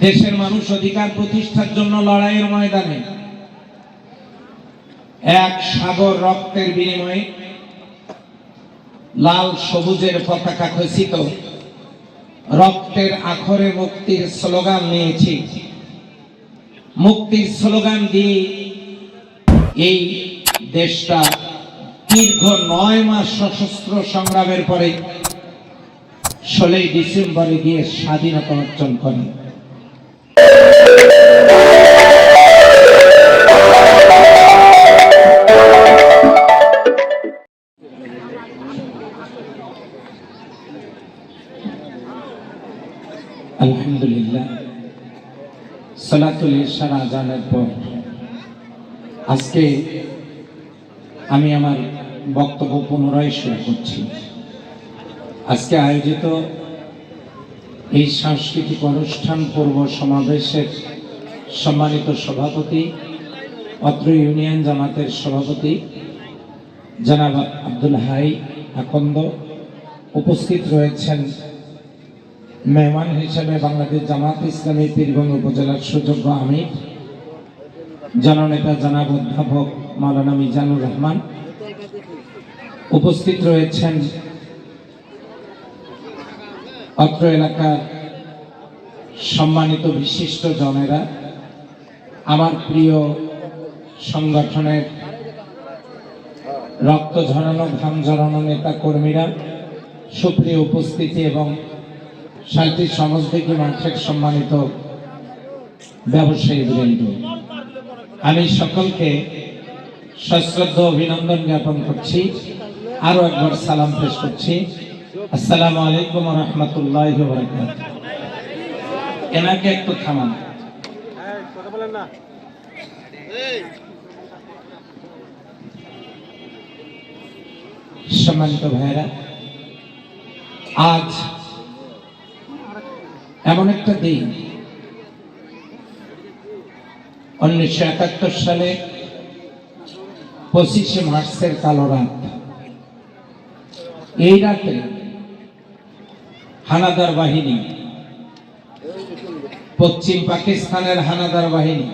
দেশের মানুষ অধিকার প্রতিষ্ঠার জন্য লড়াইয়ের ময়দানে এক সাগর রক্তের বিনিময়ে লাল সবুজের পতাকা খচিত রক্তের আখরে মুক্তির স্লোগান নিয়েছি। মুক্তির স্লোগান দিয়ে এই দেশটা দীর্ঘ 9 মাস সশস্ত্র সংগ্রামের পরে 16 ডিসেম্বরে গিয়ে স্বাধীনতা অর্জন করে। আলহামদুলিল্লাহ, সালাতুল ইশার আযানের পর আজকে আমি আমার বক্তব্য পুনরায় শুরু করছি। আজকে আয়োজিত এই সাংস্কৃতিক অনুষ্ঠান পূর্ব সমাবেশের সম্মানিত সভাপতি, অত্র ইউনিয়ন জামাতের সভাপতি জনাব আব্দুল হাই আকন্দ, উপস্থিত রয়েছেন মেহমান হিসেবে বাংলাদেশ জামাত ইসলামী পীরগঞ্জ উপজেলার সুযোগ্য আমির জননেতা জনাব অধ্যাপক মাওলানা মিজানুর রহমান, উপস্থিত রয়েছেন অত্র এলাকার সম্মানিত বিশিষ্ট জনেরা, আমার প্রিয় সংগঠনের রক্ত ঝরানো ঘাম ঝরানো নেতা কর্মীরা, সুপ্রিয় উপস্থিতি এবং শান্তি সমাজদিকে মাঠের সম্মানিত ব্যবসায়ী বৃন্দ, আমি সকলকে সশ্রদ্ধ অভিনন্দন জ্ঞাপন করছি। আরো একবার সালাম পেশ করছি। আসসালামু আলাইকুম ওয়া রাহমাতুল্লাহি ওয়া বারাকাতুহু। এনাকে একটু থামান। কথা বলেন না। সম্মানিত ভাইরা, আজ এমন একটা দিন, 1971 সালে 25শে মার্চের কালো রাত। এই রাতে হানাদার বাহিনী, পশ্চিম পাকিস্তানের হানাদার বাহিনী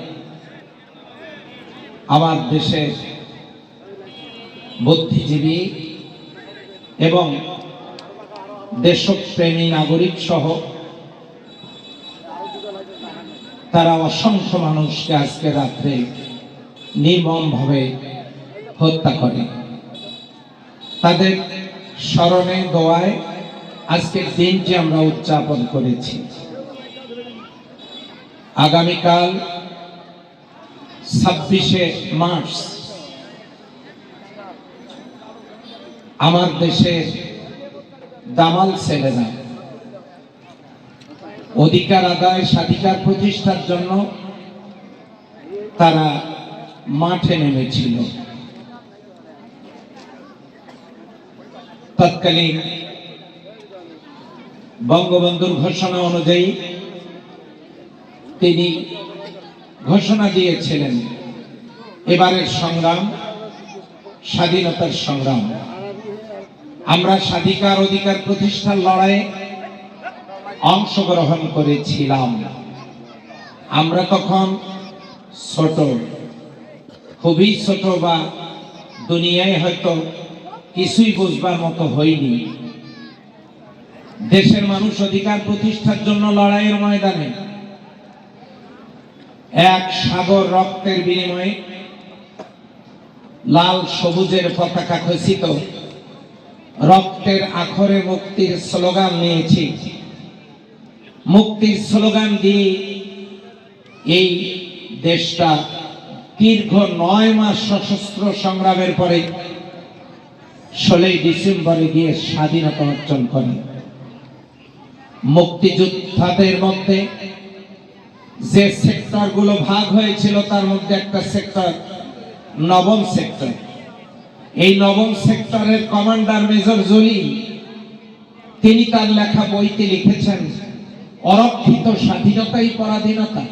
আমার দেশের বুদ্ধিজীবী এবং দেশপ্রেমী নাগরিক সহ তারা অসংখ্য মানুষকে আজকে রাত্রে নির্মমভাবে হত্যা করে। তাদের স্মরণে দোয়ায় আজকের দিনটি আমরা উদযাপন করেছি। আগামীকাল 26শে মার্চ আমার দেশের দামাল ছেলেরা অধিকার আদায়, স্বাধিকার প্রতিষ্ঠার জন্য তারা মাঠে নেমেছিল। তৎকালীন বঙ্গবন্ধুর ঘোষণা অনুযায়ী তিনি ঘোষণা দিয়েছিলেন, এবারের সংগ্রাম স্বাধীনতার সংগ্রাম। আমরা স্বাধিকার অধিকার প্রতিষ্ঠার লড়াইয়ে অংশগ্রহণ করেছিলাম। আমরা তখন ছোট, খুবই ছোট, বা দুনিয়ায় হয়তো কিছুই বুঝবার মতো হয়নি। দেশের মানুষ অধিকার প্রতিষ্ঠার জন্য লড়াইয়ের ময়দানে এক সাগর রক্তের বিনিময়ে লাল সবুজের পতাকা খচিত রক্তের আখরে মুক্তির স্লোগান নিয়েছি। মুক্তির স্লোগান দিয়ে এই দেশটা দীর্ঘ 9 মাস সশস্ত্র সংগ্রামের পরে 16 ডিসেম্বরে গিয়ে স্বাধীনতা অর্জন করে। মুক্তিযোদ্ধাদের মধ্যে যে সেক্টরগুলো ভাগ হয়েছিল তার মধ্যে একটা সেক্টর নবম সেক্টর। এই নবম সেক্টরের কমান্ডার মেজর জলিল, তিনি তার লেখা বইতে লিখেছেন, অরক্ষিত স্বাধীনতাই পরাধীনতা।